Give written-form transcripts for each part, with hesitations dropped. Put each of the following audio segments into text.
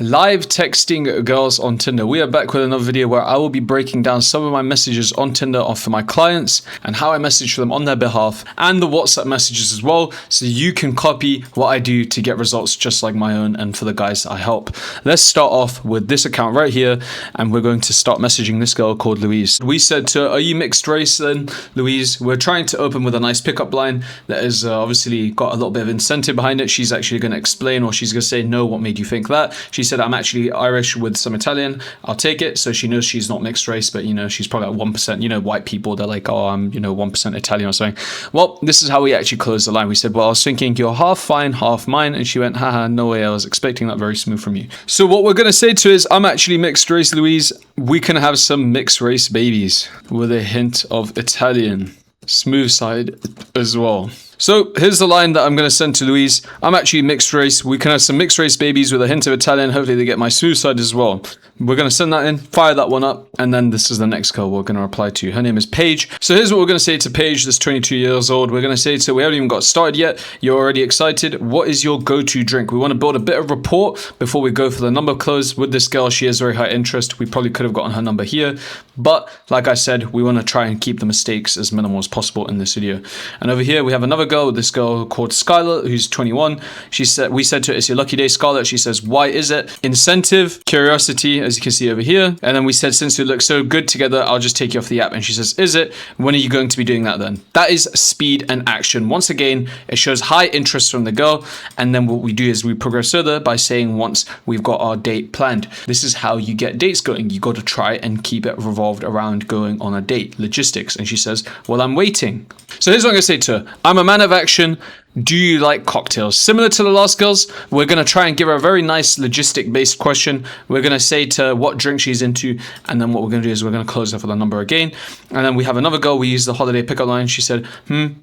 Live texting girls on Tinder. We are back with another video where I will be breaking down some of my messages on Tinder for my clients and how I message them on their behalf, and the WhatsApp messages as well, so you can copy what I do to get results just like my own and for the guys I help. Let's start off with this account right here, and we're going to start messaging this girl called Louise. We said to her, "Are you mixed race then, Louise?" We're trying to open with a nice pickup line that has obviously got a little bit of incentive behind it. She's actually going to explain, or she's going to say, "No, what made you think that?" She said, "I'm actually Irish with some Italian. I'll take it." So she knows she's not mixed race, but she's probably at 1%. White people, they're like, "Oh, I'm 1% Italian or something." Well, this is how we actually closed the line. We said, "Well, I was thinking you're half fine, half mine." And she went, "Haha, no way, I was expecting that. Very smooth from you." So what we're going to say to her is, "I'm actually mixed race, Louise. We can have some mixed race babies with a hint of Italian. Smooth side as well." So here's the line that I'm going to send to Louise. "I'm actually mixed race. We can have some mixed race babies with a hint of Italian. Hopefully they get my smooth side as well." We're going to send that in, fire that one up, and then this is the next girl we're going to reply to. Her name is Paige. So here's what we're going to say to Paige, this 22 years old. We're going to say to her, "We haven't even got started yet. You're already excited. What is your go-to drink?" We want to build a bit of rapport before we go for the number close with this girl. She has very high interest. We probably could have gotten her number here, but like I said, we want to try and keep the mistakes as minimal as possible in this video. And over here we have another girl, this girl called Skylar, who's 21. We said to her, "It's your lucky day, Scarlett." She says, "Why is it?" Incentive, curiosity, as you can see over here. And then we said, "Since we look so good together, I'll just take you off the app." And she says, "Is it? When are you going to be doing that then?" That is speed and action. Once again, it shows high interest from the girl. And then what we do is we progress further by saying, once we've got our date planned. This is how you get dates going. You got to try and keep it revolved around going on a date, logistics. And she says, "Well, I'm waiting." So here's what I'm going to say to her. "I'm a man of action. Do you like cocktails?" Similar to the last girls, we're going to try and give her a very nice logistic-based question. We're going to say to her what drink she's into, and then what we're going to do is we're going to close her for the number again. And then we have another girl. We use the holiday pickup line. She said,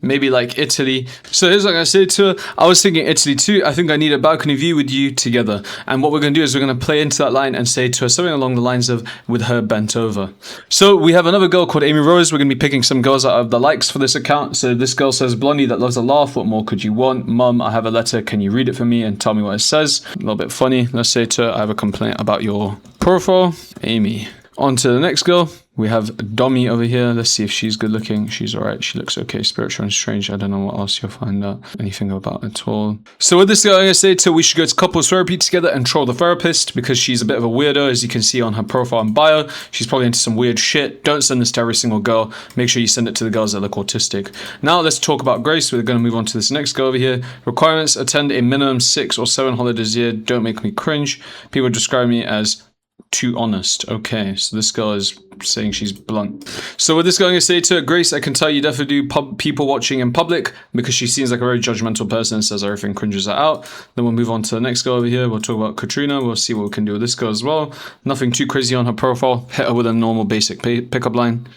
maybe like Italy. So here's what I'm going to say to her. "I was thinking Italy too. I think I need a balcony view with you together." And what we're going to do is we're going to play into that line and say to her something along the lines of, "With her bent over." So we have another girl called Amy Rose. We're going to be picking some girls out of the likes for this account. So this girl says, "Blondie that loves a laugh. What more could you want? Mum, I have a letter. Can you read it for me and tell me what it says?" A little bit funny. Let's say to her, "I have a complaint about your profile." Amy. On to the next girl. We have Domi over here. Let's see if she's good looking. She's alright. She looks okay. Spiritual and strange. I don't know what else you'll find out anything about at all. So with this girl, I'm going to say to her, we should go to couples therapy together and troll the therapist, because she's a bit of a weirdo, as you can see on her profile and bio. She's probably into some weird shit. Don't send this to every single girl. Make sure you send it to the girls that look autistic. Now let's talk about Grace. We're going to move on to this next girl over here. Requirements: attend a minimum 6 or 7 holidays a year. Don't make me cringe. People describe me as too honest. Okay, so this girl is saying she's blunt. So with this girl, I'm going to say to her, "Grace, I can tell you definitely do people watching in public," because she seems like a very judgmental person and says everything cringes her out. Then we'll move on to the next girl over here. We'll talk about Katrina. We'll see what we can do with this girl as well. Nothing too crazy on her profile. Hit her with a normal basic pickup line.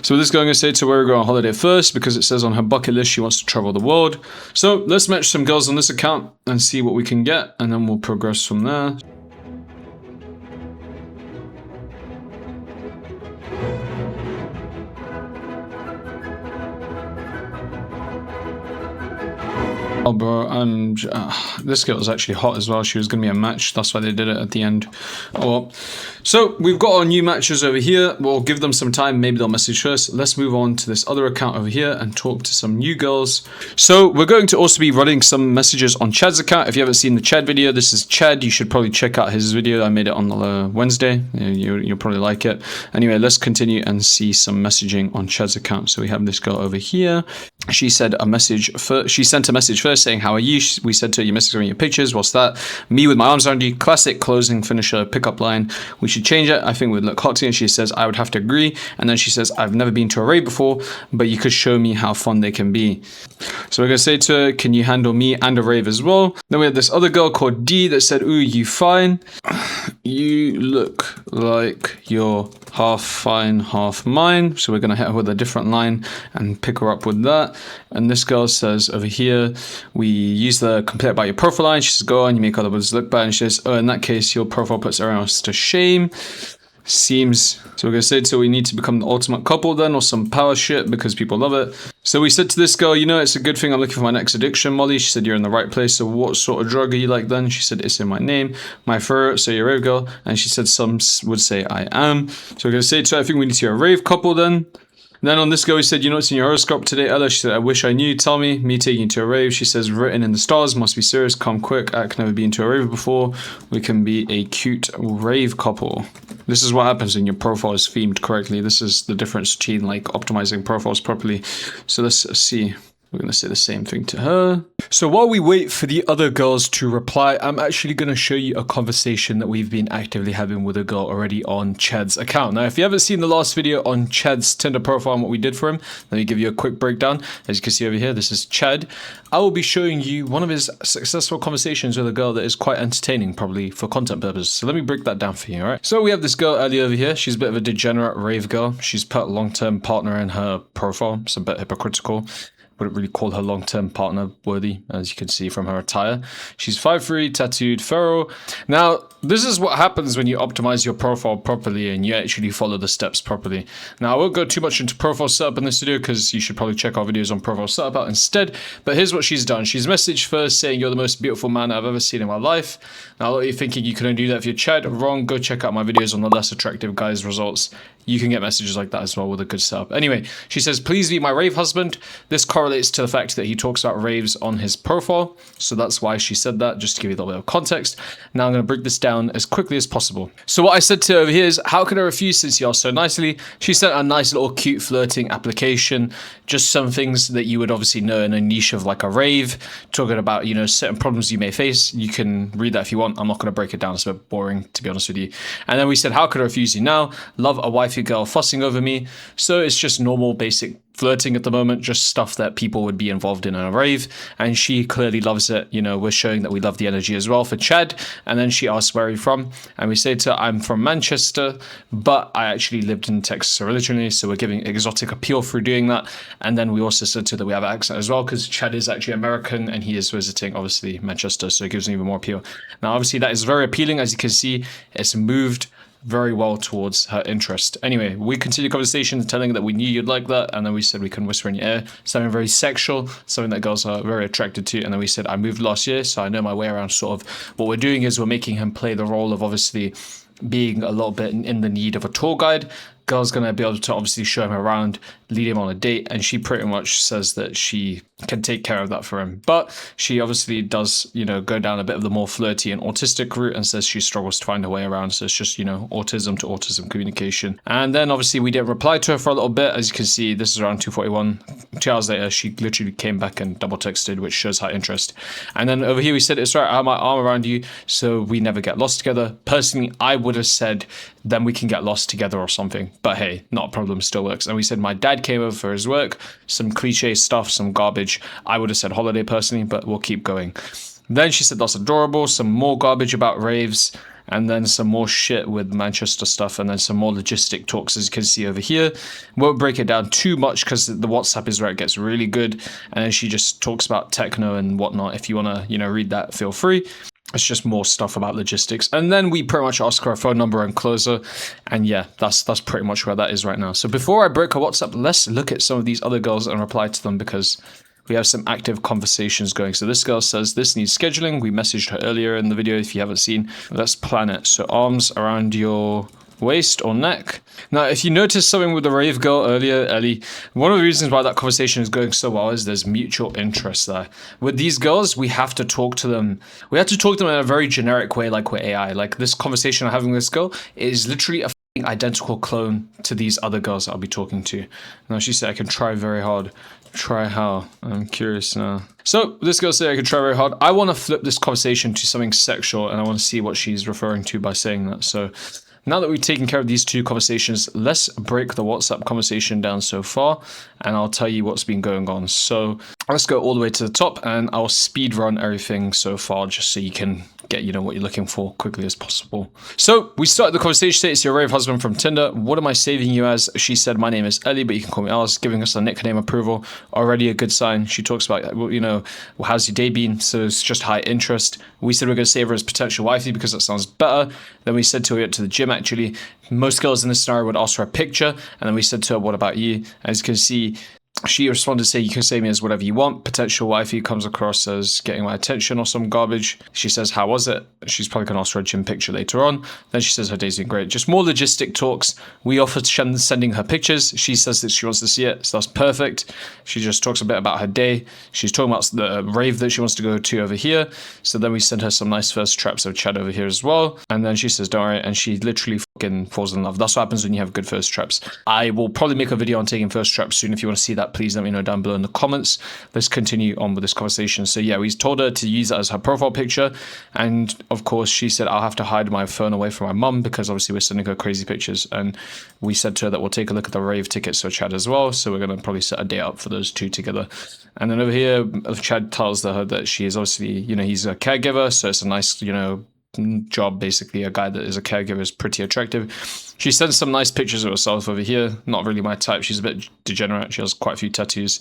So with this girl, I'm going to say to her, we're going on holiday first, because it says on her bucket list she wants to travel the world. So let's match some girls on this account and see what we can get, and then we'll progress from there. Oh, bro, this girl is actually hot as well. She was going to be a match. That's why they did it at the end. Oh, well. So we've got our new matches over here. We'll give them some time. Maybe they'll message first. Let's move on to this other account over here and talk to some new girls. So we're going to also be running some messages on Chad's account. If you haven't seen the Chad video, this is Chad. You should probably check out his video. I made it on Wednesday. You'll probably like it. Anyway, let's continue and see some messaging on Chad's account. So we have this girl over here. She sent a message first saying, "How are you?" We said to her, "You messaged me your pictures. What's that?" "Me with my arms around you." Classic closing finisher pickup line. We should change it. I think we'd look hot to you. And she says, "I would have to agree." And then she says, "I've never been to a rave before, but you could show me how fun they can be." So we're going to say to her, "Can you handle me and a rave as well?" Then we had this other girl called D that said, "Ooh, you fine. You look like you're half fine, half mine." So we're going to hit her with a different line and pick her up with that. And this girl says over here, we use the complaint about your profile line. She says, "Go on, you make others look bad." And she says, "Oh, in that case, your profile puts everyone else to shame." Seems so we're gonna say so we need to become the ultimate couple then, or some power shit because people love it. So we said to this girl, you know, it's a good thing I'm looking for my next addiction, Molly. She said you're in the right place. So what sort of drug are you like then? She said it's in my name, my fur. So you're a rave girl. And she said some would say I am. So we're gonna say to her, I think we need to be a rave couple then. Then on this girl, we said, you know what's in your horoscope today, Ella? She said, I wish I knew. Tell me. Me taking you to a rave. She says, written in the stars. Must be serious. Come quick. I've never been to a rave before. We can be a cute rave couple. This is what happens when your profile is themed correctly. This is the difference between like optimizing profiles properly. So let's see. We're going to say the same thing to her. So while we wait for the other girls to reply, I'm actually going to show you a conversation that we've been actively having with a girl already on Chad's account. Now, if you haven't seen the last video on Chad's Tinder profile and what we did for him, let me give you a quick breakdown. As you can see over here, this is Chad. I will be showing you one of his successful conversations with a girl that is quite entertaining, probably for content purposes. So let me break that down for you, all right? So we have this girl earlier over here. She's a bit of a degenerate rave girl. She's put long-term partner in her profile. It's a bit hypocritical. Wouldn't really call her long-term partner worthy, as you can see from her attire. She's 5'3", tattooed, feral. Now, this is what happens when you optimize your profile properly and you actually follow the steps properly. Now, I won't go too much into profile setup in this video because you should probably check our videos on profile setup out instead. But here's what she's done. She's messaged first saying, you're the most beautiful man I've ever seen in my life. Now, a lot of you thinking you can only do that if you're Chad. Wrong. Go check out my videos on the less attractive guys' results. You can get messages like that as well with a good setup. Anyway, she says, please be my rave husband. This correlates to the fact that he talks about raves on his profile. So that's why she said that, just to give you a little bit of context. Now I'm going to break this down as quickly as possible. So what I said to her over here is, how can I refuse since you asked so nicely? She sent a nice little cute flirting application. Just some things that you would obviously know in a niche of like a rave. Talking about, you know, certain problems you may face. You can read that if you want. I'm not going to break it down. It's a bit boring, to be honest with you. And then we said, how could I refuse you now? Love a wifey girl fussing over me. So it's just normal, basic flirting at the moment, just stuff that people would be involved in a rave, and she clearly loves it. You know, we're showing that we love the energy as well for Chad. And then she asks, where are you from? And we say to her, I'm from Manchester, but I actually lived in Texas originally, so we're giving exotic appeal through doing that. And then we also said to her that we have an accent as well, because Chad is actually American and he is visiting obviously Manchester, so it gives him even more appeal. Now obviously that is very appealing. As you can see, it's moved very well towards her interest. Anyway, we continued conversation, telling her that we knew you'd like that, and then we said we can whisper in your ear, something very sexual, something that girls are very attracted to. And then we said, I moved last year, so I know my way around. Sort of what we're doing is we're making him play the role of obviously being a little bit in the need of a tour guide. Girl's gonna be able to obviously show him around, lead him on a date, and she pretty much says that she can take care of that for him. But she obviously does, you know, go down a bit of the more flirty and autistic route and says she struggles to find her way around. So it's just, you know, autism to autism communication. And then obviously we didn't reply to her for a little bit. As you can see, this is around 2:41. 2 hours later, she literally came back and double texted, which shows high interest. And then over here we said, it's right, I have my arm around you, so we never get lost together. Personally, I would have said, then we can get lost together or something. But hey, not a problem, still works. And we said my dad came over for his work, some cliche stuff, some garbage. I would have said holiday personally, but we'll keep going. Then she said that's adorable, some more garbage about raves, and then some more shit with Manchester stuff, and then some more logistic talks, as you can see over here. Won't break it down too much because the WhatsApp is where it gets really good. And then she just talks about techno and whatnot. If you want to, you know, read that, feel free. It's just more stuff about logistics. And then we pretty much ask her a phone number and close her. And yeah, that's pretty much where that is right now. So before I break her WhatsApp, let's look at some of these other girls and reply to them, because we have some active conversations going. So this girl says, this needs scheduling. We messaged her earlier in the video if you haven't seen. Let's plan it. So arms around your waist or neck. Now, if you noticed something with the rave girl earlier, Ellie, one of the reasons why that conversation is going so well is there's mutual interest there. With these girls, we have to talk to them. We have to talk to them in a very generic way, like with AI. Like this conversation I'm having with this girl is literally a identical clone to these other girls that I'll be talking to. Now, she said I can try very hard. Try how? I'm curious now. So this girl said I could try very hard. I want to flip this conversation to something sexual, and I want to see what she's referring to by saying that. So now that we've taken care of these two conversations, let's break the WhatsApp conversation down so far, and I'll tell you what's been going on. So let's go all the way to the top, and I'll speed run everything so far just so you can get, you know, what you're looking for quickly as possible. So we started the conversation. Say it's your rave husband from Tinder. What am I saving you as? She said, my name is Ellie, but you can call me Alice, giving us a nickname approval. Already a good sign. She talks about, you know, well, how's your day been? So it's just high interest. We said we're going to save her as potential wifey because that sounds better. Then we said to her to the gym, actually. Most girls in this scenario would ask for a picture. And then we said to her, what about you? As you can see, she responded to say, you can say me as whatever you want. Potential wifey comes across as getting my attention or some garbage. She says, how was it? She's probably going to ask for a gym picture later on. Then she says her day's been great. Just more logistic talks. We offered sending her pictures. She says that she wants to see it. So that's perfect. She just talks a bit about her day. She's talking about the rave that she wants to go to over here. So then we send her some nice first traps of Chad over here as well. And then she says, don't worry. And she literally fucking falls in love. That's what happens when you have good first traps. I will probably make a video on taking first traps soon. If you want to see that, please let me know down below in the comments. Let's continue on with this conversation. So yeah, we told her to use that as her profile picture, and of course she said, I'll have to hide my phone away from my mum because obviously we're sending her crazy pictures. And we said to her that we'll take a look at the rave tickets for Chad as well, so we're going to probably set a day up for those two together. And then over here Chad tells her that she is obviously, you know, he's a caregiver, so it's a nice, you know, job. Basically a guy that is a caregiver is pretty attractive. She sends some nice pictures of herself over here. Not really my type. She's a bit degenerate. She has quite a few tattoos.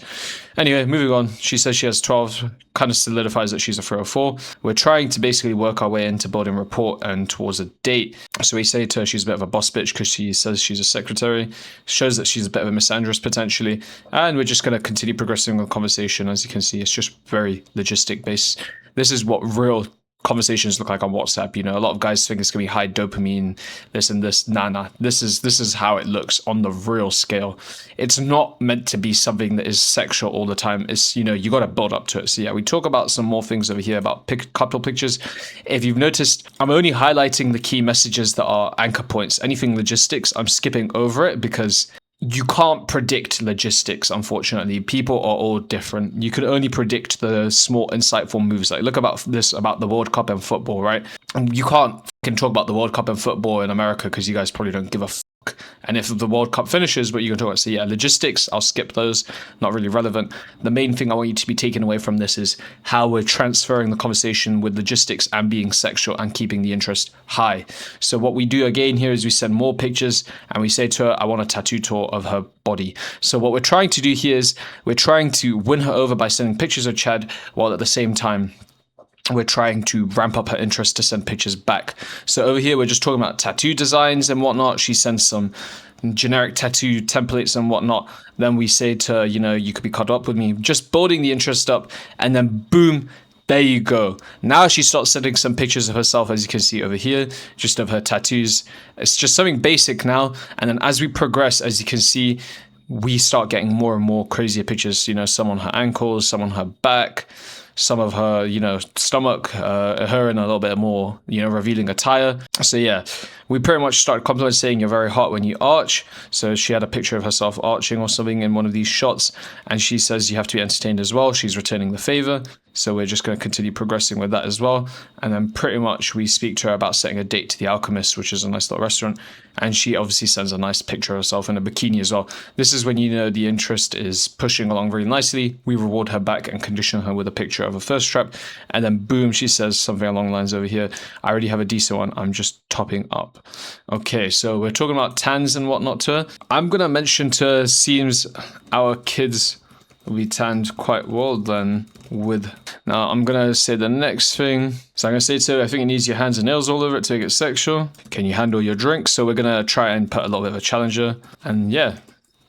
Anyway, moving on. She says she has 12. Kind of solidifies that she's a 304. We're trying to basically work our way into building rapport and towards a date. So we say to her she's a bit of a boss bitch because she says she's a secretary. Shows that she's a bit of a misandrist potentially. And we're just going to continue progressing the conversation. As you can see, it's just very logistic based. This is what real conversations look like on WhatsApp. You know, a lot of guys think it's gonna be high dopamine, this and this. Nah. This is how it looks on the real scale. It's not meant to be something that is sexual all the time. It's, you know, you got to build up to it. So yeah, we talk about some more things over here about couple pictures. If you've noticed, I'm only highlighting the key messages that are anchor points. Anything logistics, I'm skipping over it because you can't predict logistics, unfortunately. People are all different. You could only predict the small, insightful moves. Like, look about the World Cup and football, right? You can't fucking talk about the World Cup and football in America because you guys probably don't give a fuck. And if the World Cup finishes, what you're going to talk about? So yeah, logistics, I'll skip those. Not really relevant. The main thing I want you to be taking away from this is how we're transferring the conversation with logistics and being sexual and keeping the interest high. So what we do again here is we send more pictures and we say to her, I want a tattoo tour of her body. So what we're trying to do here is we're trying to win her over by sending pictures of Chad, while at the same time we're trying to ramp up her interest to send pictures back. So over here, we're just talking about tattoo designs and whatnot. She sends some generic tattoo templates and whatnot. Then we say to her, you know, you could be cuddled up with me, just building the interest up. And then boom, there you go. Now she starts sending some pictures of herself, as you can see over here, just of her tattoos. It's just something basic now. And then as we progress, as you can see, we start getting more and more crazier pictures, you know, some on her ankles, some on her back, some of her, you know, stomach, her in a little bit more, you know, revealing attire. So yeah, we pretty much started complimenting saying you're very hot when you arch. So she had a picture of herself arching or something in one of these shots. And she says you have to be entertained as well. She's returning the favor. So we're just going to continue progressing with that as well. And then pretty much we speak to her about setting a date to the Alchemist, which is a nice little restaurant. And she obviously sends a nice picture of herself in a bikini as well. This is when, you know, the interest is pushing along very nicely. We reward her back and condition her with a picture of a first trap. And then boom, she says something along the lines over here. I already have a decent one. I'm just topping up. Okay, so we're talking about tans and whatnot to her. I'm going to mention to her, seems our kids will be tanned quite well then with. Now I'm going to say the next thing. So I'm going to say to her, I think it needs your hands and nails all over it to make it sexual. Can you handle your drink? So we're going to try and put a little bit of a challenger. And yeah.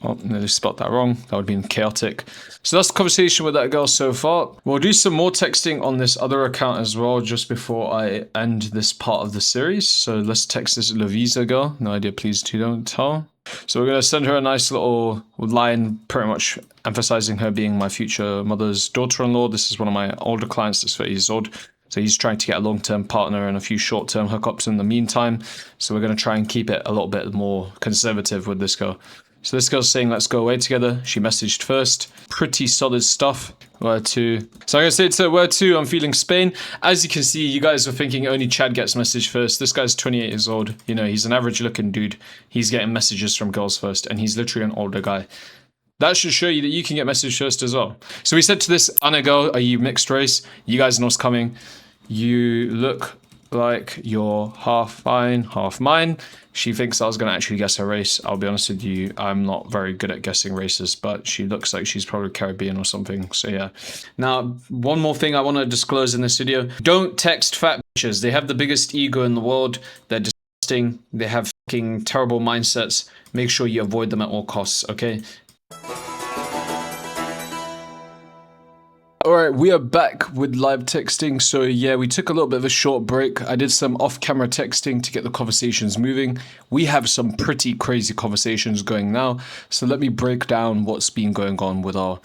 Oh, nearly spelled that wrong. That would have been chaotic. So that's the conversation with that girl so far. We'll do some more texting on this other account as well, just before I end this part of the series. So let's text this Lavisa girl. No idea, please don't tell. So we're going to send her a nice little line, pretty much emphasizing her being my future mother's daughter-in-law. This is one of my older clients that's 30 years old. So he's trying to get a long-term partner and a few short-term hookups in the meantime. So we're going to try and keep it a little bit more conservative with this girl. So this girl's saying, let's go away together. She messaged first. Pretty solid stuff. Where to? So I'm going to say to where to, I'm feeling Spain. As you can see, you guys are thinking only Chad gets messaged first. This guy's 28 years old. You know, he's an average looking dude. He's getting messages from girls first. And he's literally an older guy. That should show you that you can get messaged first as well. So we said to this Anna girl, are you mixed race? You guys know what's coming. You look like you're half mine, half mine. She thinks I was going to actually guess her race. I'll be honest with you, I'm not very good at guessing races, but she looks like she's probably Caribbean or something. So yeah. Now, one more thing I want to disclose in this video. Don't text fat bitches. They have the biggest ego in the world. They're disgusting. They have fucking terrible mindsets. Make sure you avoid them at all costs, okay? Alright, we are back with live texting. So yeah, we took a little bit of a short break. I did some off-camera texting to get the conversations moving. We have some pretty crazy conversations going now. So let me break down what's been going on with our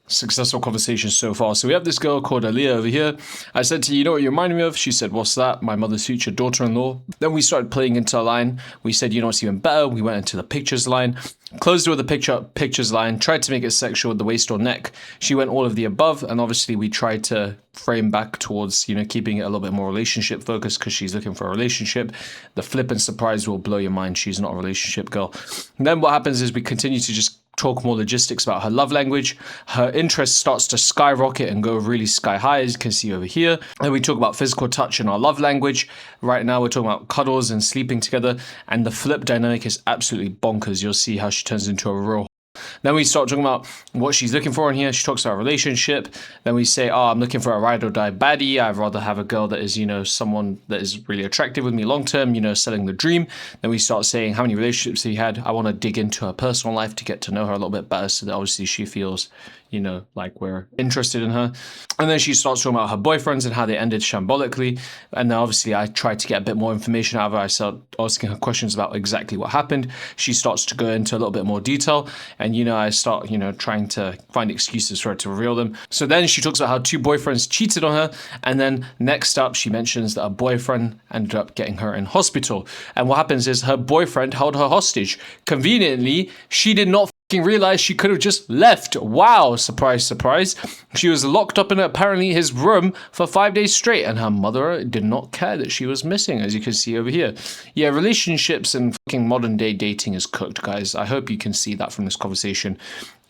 successful conversations so far. So we have this girl called Aaliyah over here. I said to you know what you remind me of? She said, what's that? My mother's future daughter-in-law. Then we started playing into a line. We said, you know what's even better? We went into the pictures line. Closed it with the pictures line, tried to make it sexual with the waist or neck. She went all of the above, and obviously we tried to frame back towards, you know, keeping it a little bit more relationship focused because she's looking for a relationship. The flip and surprise will blow your mind. She's not a relationship girl. And then what happens is we continue to just talk more logistics about her love language. Her interest starts to skyrocket and go really sky high, as you can see over here. And we talk about physical touch in our love language. Right now we're talking about cuddles and sleeping together, and the flip dynamic is absolutely bonkers. You'll see how she turns into a real. Then we start talking about what she's looking for in here. She talks about a relationship. Then we say, oh, I'm looking for a ride or die baddie. I'd rather have a girl that is, you know, someone that is really attractive with me long term, you know, selling the dream. Then we start saying how many relationships he had. I want to dig into her personal life to get to know her a little bit better so that obviously she feels, you know, like we're interested in her. And then she starts talking about her boyfriends and how they ended shambolically. And then obviously I tried to get a bit more information out of her. I start asking her questions about exactly what happened. She starts to go into a little bit more detail. And, you know, I start, you know, trying to find excuses for her to reveal them. So then she talks about how 2 boyfriends cheated on her. And then next up, she mentions that a boyfriend ended up getting her in hospital. And what happens is her boyfriend held her hostage. Conveniently, she did not realized she could have just left. Wow, surprise, surprise. She was locked up in apparently his room for 5 days straight, and her mother did not care that she was missing, as you can see over here. Yeah, relationships and fucking modern day dating is cooked, guys. I hope you can see that from this conversation.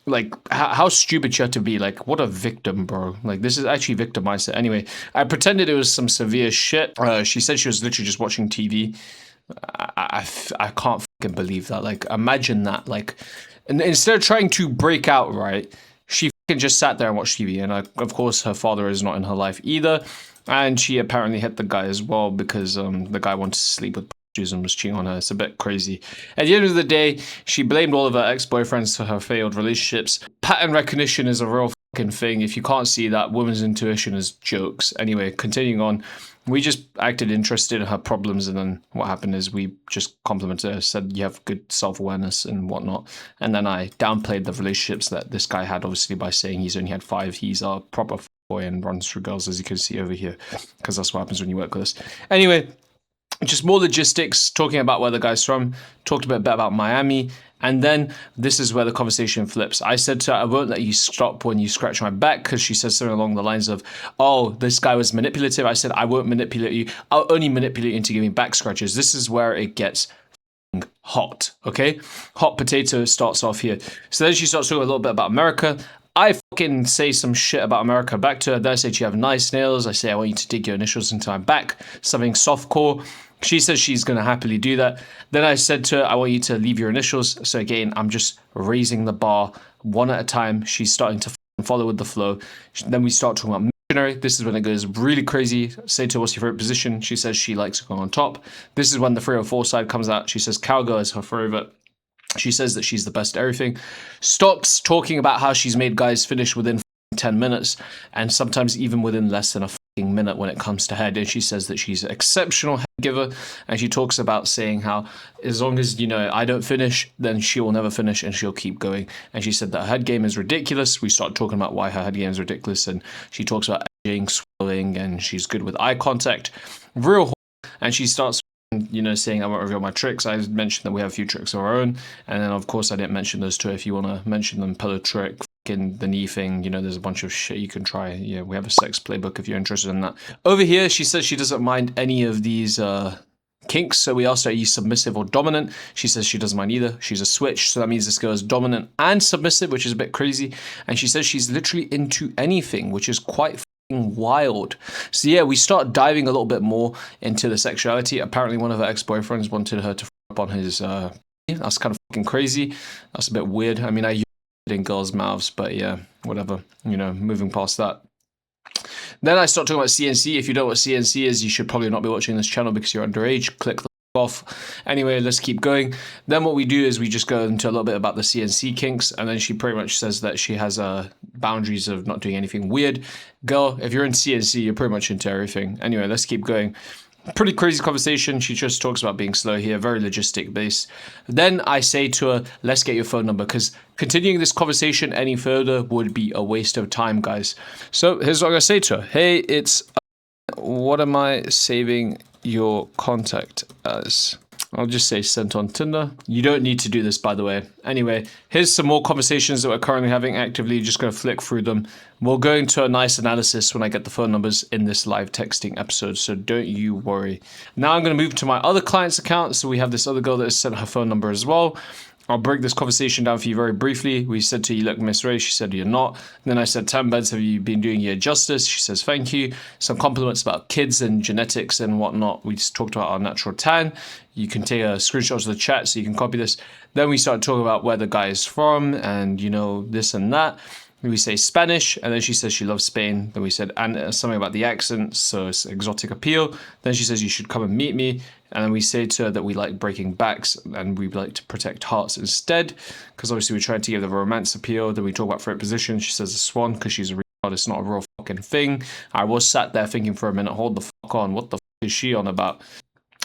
Like, how stupid you have to be. Like, what a victim, bro. Like, this is actually victim mindset. Anyway, I pretended it was some severe shit. She said she was literally just watching TV. I can't fucking believe that. Like, imagine that. Like, and instead of trying to break out, right, she fucking just sat there and watched TV. And of course, her father is not in her life either. And she apparently hit the guy as well because the guy wanted to sleep with and was cheating on her. It's a bit crazy. At the end of the day, she blamed all of her ex-boyfriends for her failed relationships. Pattern recognition is a real fucking thing. If you can't see that, women's intuition is jokes. Anyway, continuing on. We just acted interested in her problems, and then what happened is we just complimented her, said you have good self-awareness and whatnot. And then I downplayed the relationships that this guy had, obviously, by saying he's only had 5. He's a proper boy and runs through girls, as you can see over here, because that's what happens when you work with us. Anyway, just more logistics, talking about where the guy's from, talked a bit about Miami, and then this is where the conversation flips. I said to her, I won't let you stop when you scratch my back, because she says something along the lines of, oh, this guy was manipulative. I said, I won't manipulate you. I'll only manipulate you into giving back scratches. This is where it gets hot, okay? Hot potato starts off here. So then she starts talking a little bit about America. I fucking say some shit about America back to her. Then I say you have nice nails. I say I want you to dig your initials into my back. Something softcore. She says she's going to happily do that. Then I said to her, I want you to leave your initials. So again, I'm just raising the bar one at a time. She's starting to follow with the flow. Then we start talking about missionary. This is when it goes really crazy. Say to her, what's your favorite position? She says she likes going on top. This is when the 304 side comes out. She says cowgirl is her favorite. She says that she's the best at everything. Stops talking about how she's made guys finish within 10 minutes and sometimes even within less than a minute when it comes to head. And she says that she's an exceptional head giver, and she talks about saying how as long as, you know, I don't finish, then she will never finish and she'll keep going. And she said that her head game is ridiculous. We started talking about why her head game is ridiculous, and she talks about edging, swallowing, and she's good with eye contact. Real. And she starts, you know, saying I won't reveal my tricks. I mentioned that we have a few tricks of our own, and then of course I didn't mention those two. If you want to mention them, pillow trick, in the knee thing, you know, there's a bunch of shit you can try. Yeah, we have a sex playbook if you're interested in that. Over here, she says she doesn't mind any of these kinks. So we asked her, are you submissive or dominant? She says she doesn't mind either. She's a switch. So that means this girl is dominant and submissive, which is a bit crazy. And she says she's literally into anything, which is quite wild. So yeah, we start diving a little bit more into the sexuality. Apparently one of her ex-boyfriends wanted her to up on his that's kind of fucking crazy. That's a bit weird. I mean, I use it in girls' mouths, but yeah, whatever. You know, moving past that. Then I start talking about CNC. If you don't know what CNC is, you should probably not be watching this channel because you're underage. Click the off. Anyway, let's keep going. Then what we do is we just go into a little bit about the CNC kinks, and then she pretty much says that she has boundaries of not doing anything weird. Girl, if you're in CNC, you're pretty much into everything. Anyway, let's keep going. Pretty crazy conversation. She just talks about being slow here, very logistic based. Then I say to her, let's get your phone number, because continuing this conversation any further would be a waste of time, guys. So here's what I'm going to say to her. Hey, it's... what am I saving your contact as? I'll just say sent on Tinder. You don't need to do this, by the way. Anyway, here's some more conversations that we're currently having actively. Just going to flick through them. We'll go into a nice analysis when I get the phone numbers in this live texting episode, so don't you worry. Now I'm going to move to my other client's account. So we have this other girl that has sent her phone number as well. I'll break this conversation down for you very briefly. We said to you, look, Miss Ray. She said, you're not. And then I said, 10 beds, have you been doing your justice? She says, thank you. Some compliments about kids and genetics and whatnot. We just talked about our natural tan. You can take a screenshot of the chat so you can copy this. Then we start talking about where the guy is from and, you know, this and that. We say Spanish, and then she says she loves Spain. Then we said and something about the accent, so it's exotic appeal. Then she says you should come and meet me. And then we say to her that we like breaking backs and we like to protect hearts instead, because obviously we're trying to give the romance appeal. Then we talk about favorite position. She says a swan because she's a real artist, not a real fucking thing. I was sat there thinking for a minute, hold the fuck on, what the fuck is she on about?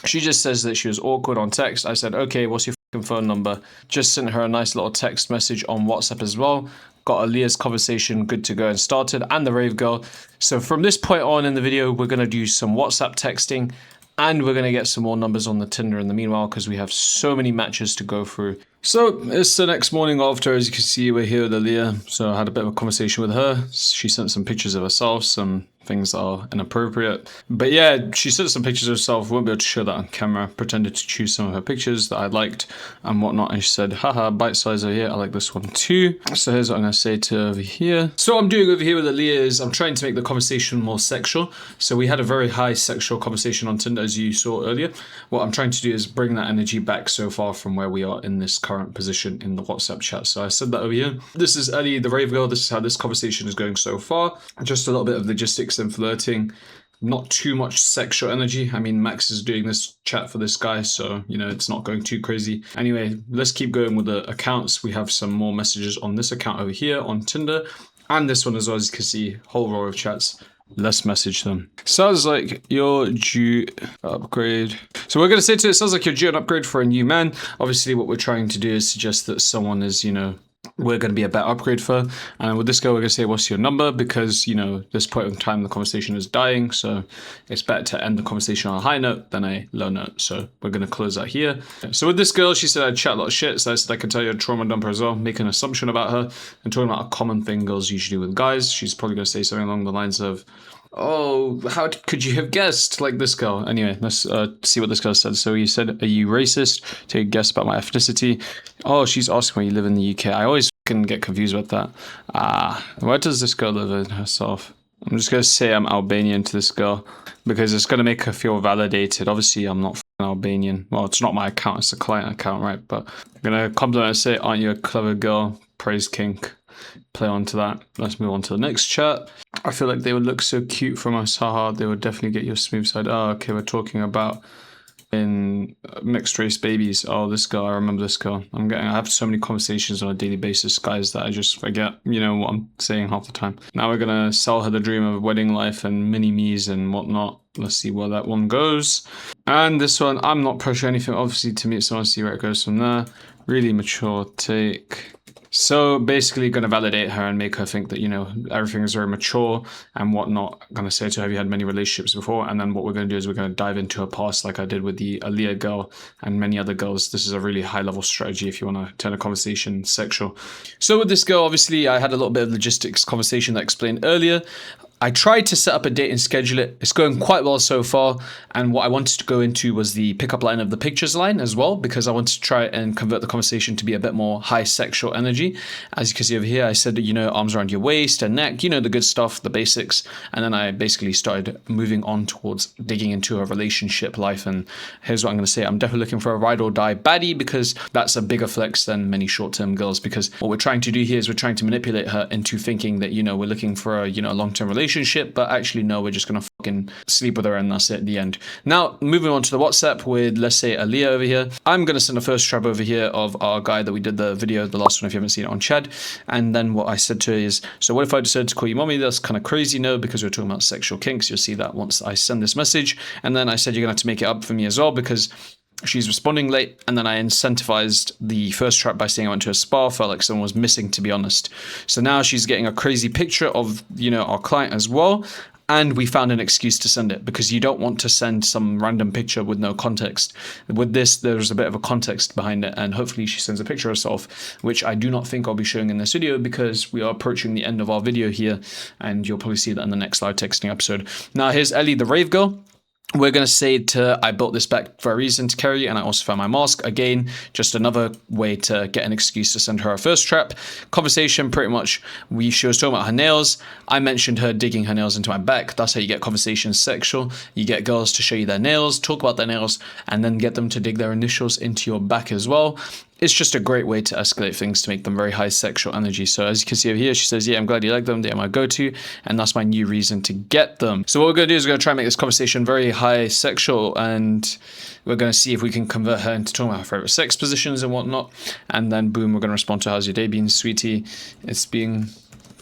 She just says that she was awkward on text. I said, okay, what's your fucking phone number? Just sent her a nice little text message on WhatsApp as well. Got Aaliyah's conversation good to go and started, and the rave girl. So from this point on in the video, we're going to do some WhatsApp texting, and we're going to get some more numbers on the Tinder in the meanwhile, because we have so many matches to go through. So it's the next morning after. As you can see, we're here with Aaliyah. So I had a bit of a conversation with her. She sent some pictures of herself, some things that are inappropriate. But yeah, she sent some pictures of herself. Won't be able to show that on camera. Pretended to choose some of her pictures that I liked and whatnot. And she said, haha, bite size over here. I like this one too. So here's what I'm going to say to her over here. So what I'm doing over here with Aaliyah is I'm trying to make the conversation more sexual. So we had a very high sexual conversation on Tinder, as you saw earlier. What I'm trying to do is bring that energy back so far from where we are in this current position in the WhatsApp chat. So I said that over here. This is Ellie, the rave girl. This is how this conversation is going so far. Just a little bit of logistics and flirting. Not too much sexual energy. I mean, Max is doing this chat for this guy, so, you know, it's not going too crazy. Anyway, let's keep going with the accounts. We have some more messages on this account over here on Tinder. And this one as well, as you can see, whole row of chats. Let's message them. Sounds like you're due upgrade. So we're going to say to it, sounds like you're due an upgrade for a new man. Obviously, what we're trying to do is suggest that someone is, you know, we're going to be a better upgrade for. And with this girl, we're going to say, what's your number? Because, you know, this point in time, the conversation is dying. So it's better to end the conversation on a high note than a low note. So we're going to close that here. So with this girl, she said I'd chat a lot of shit. So I said I could tell you a trauma dumper as well, make an assumption about her and talking about a common thing girls usually do with guys. She's probably going to say something along the lines of, oh, how could you have guessed? Like this girl. Anyway, let's see what this girl said. So he said, are you racist? Take a guess about my ethnicity. Oh, she's asking where you live in the UK. I always can get confused with that. Where does this girl live in herself? I'm just going to say I'm Albanian to this girl because it's going to make her feel validated. Obviously, I'm not Albanian. Well, it's not my account. It's a client account, right? But I'm going to compliment and say, aren't you a clever girl? Praise kink. Play on to that. Let's move on to the next chat. I feel like they would look so cute from us. Haha, they would definitely get your smooth side. Oh, okay, we're talking about in mixed race babies. Oh, this girl, I remember this girl. I have so many conversations on a daily basis, guys, that I just forget, you know, what I'm saying half the time. Now we're gonna sell her the dream of wedding life and mini me's and whatnot. Let's see where that one goes. And this one, I'm not pressuring anything, obviously, to meet someone, see where it goes from there. Really mature take. So basically going to validate her and make her think that, you know, everything is very mature and whatnot. I'm going to say to her, have you had many relationships before? And then what we're going to do is we're going to dive into her past like I did with the Aaliyah girl and many other girls. This is a really high level strategy if you want to turn a conversation sexual. So with this girl, obviously I had a little bit of logistics conversation that I explained earlier. I tried to set up a date and schedule it. It's going quite well so far. And what I wanted to go into was the pickup line of the pictures line as well, because I wanted to try and convert the conversation to be a bit more high sexual energy. As you can see over here, I said, arms around your waist and neck, the good stuff, the basics. And then I basically started moving on towards digging into a relationship life. And here's what I'm going to say. I'm definitely looking for a ride or die baddie, because that's a bigger flex than many short-term girls. Because what we're trying to do here is we're trying to manipulate her into thinking that, we're looking for a, long-term relationship, but actually, no, we're just going to fucking sleep with her and that's it at the end. Now, moving on to the WhatsApp with, let's say, Aaliyah over here. I'm going to send the first trap over here of our guy that we did the video, the last one, if you haven't seen it, on Chad. And then what I said to her is, so what if I decided to call you mommy? That's kind of crazy, no, because we're talking about sexual kinks. You'll see that once I send this message. And then I said, you're going to have to make it up for me as well, because she's responding late. And then I incentivized the first trap by saying I went to a spa, felt like someone was missing, to be honest. So now she's getting a crazy picture of, our client as well. And we found an excuse to send it, because you don't want to send some random picture with no context. With this, there's a bit of a context behind it, and hopefully she sends a picture of herself, which I do not think I'll be showing in this video, because we are approaching the end of our video here, and you'll probably see that in the next live texting episode. Now here's Ellie, the rave girl. We're going to say I built this back for a reason to carry, and I also found my mask. Again, just another way to get an excuse to send her a first trap. Conversation, pretty much, she was talking about her nails. I mentioned her digging her nails into my back. That's how you get conversations sexual. You get girls to show you their nails, talk about their nails, and then get them to dig their initials into your back as well. It's just a great way to escalate things to make them very high sexual energy. So as you can see over here, she says, yeah, I'm glad you like them. They're my go-to. And that's my new reason to get them. So what we're going to do is we're going to try and make this conversation very high sexual. And we're going to see if we can convert her into talking about her favorite sex positions and whatnot. And then boom, we're going to respond to how's your day been, sweetie? It's been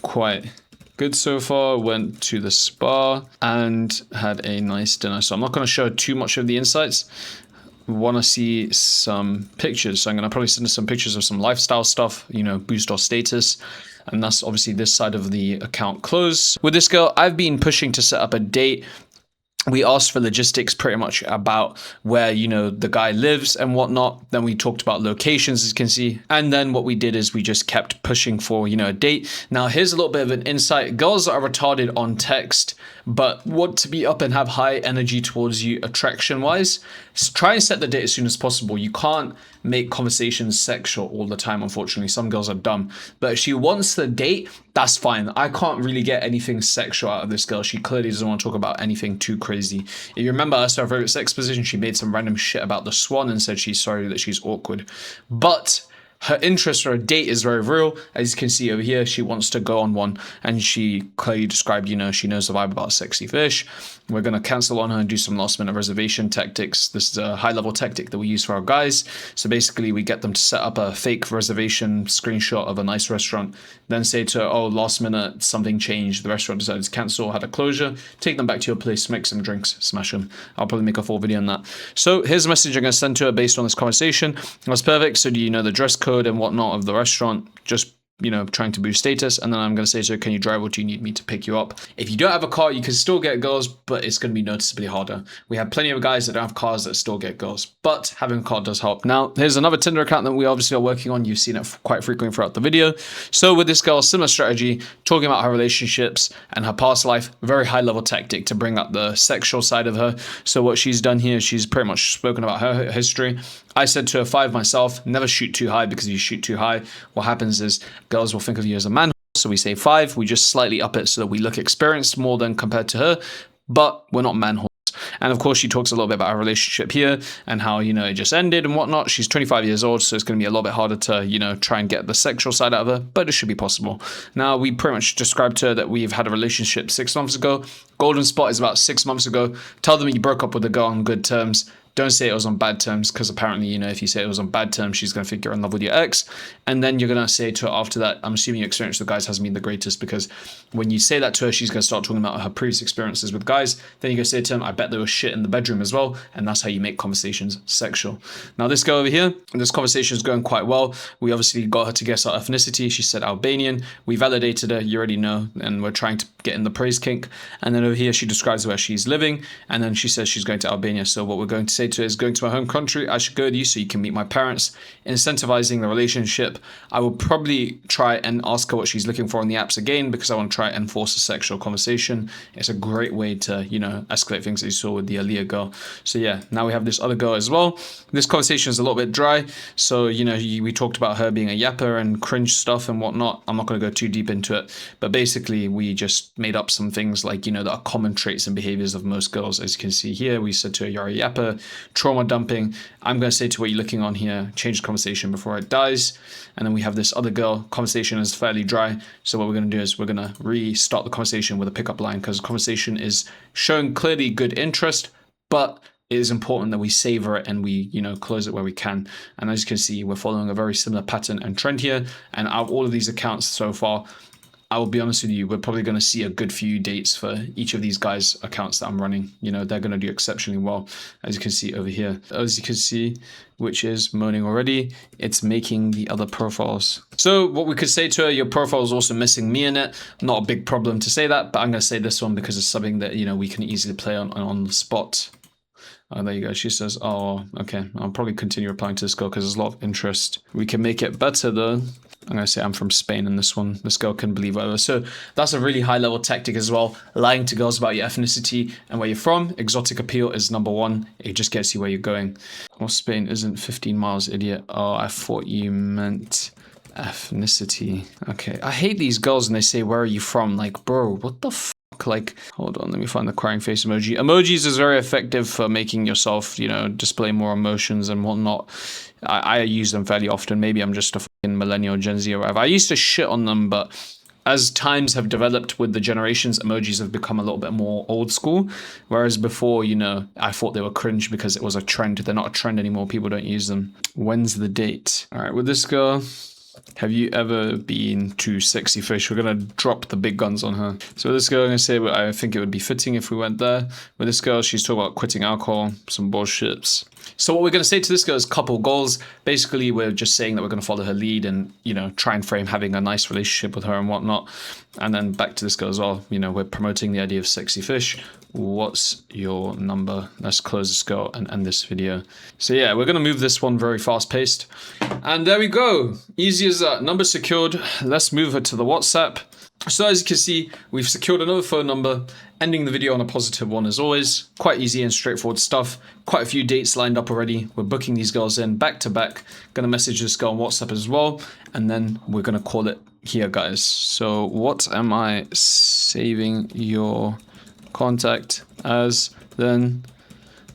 quite good so far. Went to the spa and had a nice dinner. So I'm not going to show too much of the insights. Want to see some pictures, so I'm going to probably send her some pictures of some lifestyle stuff, boost our status. And that's obviously this side of the account close. With this girl, I've been pushing to set up a date. We asked for logistics pretty much about where, the guy lives and whatnot. Then we talked about locations, as you can see. And then what we did is we just kept pushing for, a date. Now, here's a little bit of an insight. Girls that are retarded on text, but want to be up and have high energy towards you attraction-wise, try and set the date as soon as possible. You can't make conversations sexual all the time, unfortunately. Some girls are dumb. But if she wants the date, that's fine. I can't really get anything sexual out of this girl. She clearly doesn't want to talk about anything too crazy. If you remember us, her favorite sex position, she made some random shit about the swan and said she's sorry that she's awkward. But her interest for a date is very real. As you can see over here, she wants to go on one, and she clearly described, she knows the vibe about sexy fish. We're going to cancel on her and do some last minute reservation tactics. This is a high level tactic that we use for our guys. So basically we get them to set up a fake reservation screenshot of a nice restaurant, then say to her, oh, last minute, something changed. The restaurant decided to cancel, had a closure. Take them back to your place, make some drinks, smash them. I'll probably make a full video on that. So here's a message I'm going to send to her based on this conversation. That's perfect. So do you know the dress code and whatnot of the restaurant? Just trying to boost status. And then I'm going to say to her, can you drive, or do you need me to pick you up? If you don't have a car, you can still get girls, but it's going to be noticeably harder. We have plenty of guys that don't have cars that still get girls, but having a car does help. Now, here's another Tinder account that we obviously are working on. You've seen it quite frequently throughout the video. So with this girl, similar strategy, talking about her relationships and her past life, very high level tactic to bring up the sexual side of her. So what she's done here, she's pretty much spoken about her history. I said to her 5 myself, never shoot too high, because if you shoot too high, what happens is girls will think of you as a man. So we say 5, we just slightly up it so that we look experienced more than compared to her, but we're not man. And of course, she talks a little bit about her relationship here and how, it just ended and whatnot. She's 25 years old, so it's going to be a little bit harder to, try and get the sexual side out of her, but it should be possible. Now, we pretty much described to her that we've had a relationship 6 months ago. Golden spot is about 6 months ago. Tell them you broke up with a girl on good terms. Don't say it was on bad terms, because apparently, if you say it was on bad terms, she's going to think you're in love with your ex. And then you're going to say to her after that, I'm assuming your experience with guys hasn't been the greatest, because when you say that to her, she's going to start talking about her previous experiences with guys. Then you're going to say to him, I bet there was shit in the bedroom as well. And that's how you make conversations sexual. Now, this girl over here, this conversation is going quite well. We obviously got her to guess her ethnicity. She said Albanian. We validated her, you already know, and we're trying to get in the praise kink. And then over here, she describes where she's living. And then she says she's going to Albania. So what we're going to say say to her is, going to my home country, I should go with you so you can meet my parents, incentivizing the relationship. I will probably try and ask her what she's looking for on the apps again, because I want to try and force a sexual conversation. It's a great way to, you know, escalate things that you saw with the Aaliyah girl. So yeah, now we have this other girl as well. This conversation is a little bit dry. So, you know, we talked about her being a yapper and cringe stuff and whatnot. I'm not going to go too deep into it, but basically we just made up some things like, you know, that are common traits and behaviors of most girls. As you can see here, we said to her, you're a yapper, trauma dumping. I'm going to say to what you're looking on here, change the conversation before it dies. And then we have this other girl, conversation is fairly dry. So what we're going to do is we're going to restart the conversation with a pickup line, because the conversation is showing clearly good interest, but it is important that we savor it and we, you know, close it where we can. And as you can see, we're following a very similar pattern and trend here. And out of all of these accounts so far, I will be honest with you, we're probably going to see a good few dates for each of these guys' accounts that I'm running. You know, they're going to do exceptionally well, as you can see over here. As you can see, which is moaning already, it's making the other profiles. So what we could say to her, your profile is also missing me in it. Not a big problem to say that, but I'm going to say this one because it's something that, you know, we can easily play on the spot. Oh, there you go. She says, oh, okay. I'll probably continue replying to this girl because there's a lot of interest. We can make it better though. I'm going to say I'm from Spain in this one. This girl can believe whatever. So that's a really high level tactic as well. Lying to girls about your ethnicity and where you're from. Exotic appeal is number one. It just gets you where you're going. Well, Spain isn't 15 miles, idiot. Oh, I thought you meant ethnicity. Okay. I hate these girls when they say, where are you from? Like, bro, what the f? Like, hold on, let me find the crying face emoji. Emojis is very effective for making yourself, you know, display more emotions and whatnot. I use them fairly often. Maybe I'm just a fucking millennial, Gen Z or whatever. I used to shit on them, but as times have developed with the generations, emojis have become a little bit more old school. Whereas before, you know, I thought they were cringe because it was a trend. They're not a trend anymore. People don't use them. When's the date? All right, with this girl, have you ever been to Sexy Fish? We're going to drop the big guns on her. So with this girl, I'm going to say, I think it would be fitting if we went there. With this girl, she's talking about quitting alcohol, some bullshits. So what we're going to say to this girl is couple goals. Basically, we're just saying that we're going to follow her lead and, you know, try and frame having a nice relationship with her and whatnot. And then back to this girl as well. You know, we're promoting the idea of Sexy Fish. What's your number? Let's close this girl and end this video. So yeah, we're going to move this one very fast paced. And there we go. Easy as that. Number secured. Let's move her to the WhatsApp. So as you can see, we've secured another phone number, ending the video on a positive one as always. Quite easy and straightforward stuff. Quite a few dates lined up already. We're booking these girls in back to back. Gonna message this girl on WhatsApp as well. And then we're gonna call it here, guys. So what am I saving your contact as? Then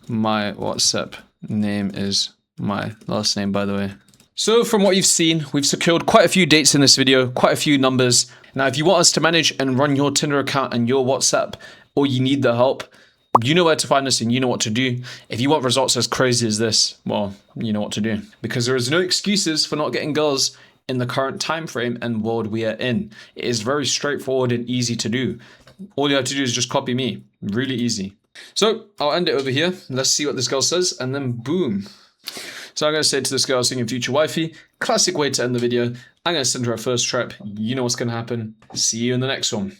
my WhatsApp name is my last name, by the way. So from what you've seen, we've secured quite a few dates in this video, quite a few numbers. Now, if you want us to manage and run your Tinder account and your WhatsApp, or you need the help, you know where to find us and you know what to do. If you want results as crazy as this, well, you know what to do. Because there is no excuses for not getting girls in the current time frame and world we are in. It is very straightforward and easy to do. All you have to do is just copy me. Really easy. So I'll end it over here. Let's see what this girl says, and then boom. So I'm going to say to this girl, singing future wifey, classic way to end the video. I'm going to send her a first trap. You know what's going to happen. See you in the next one.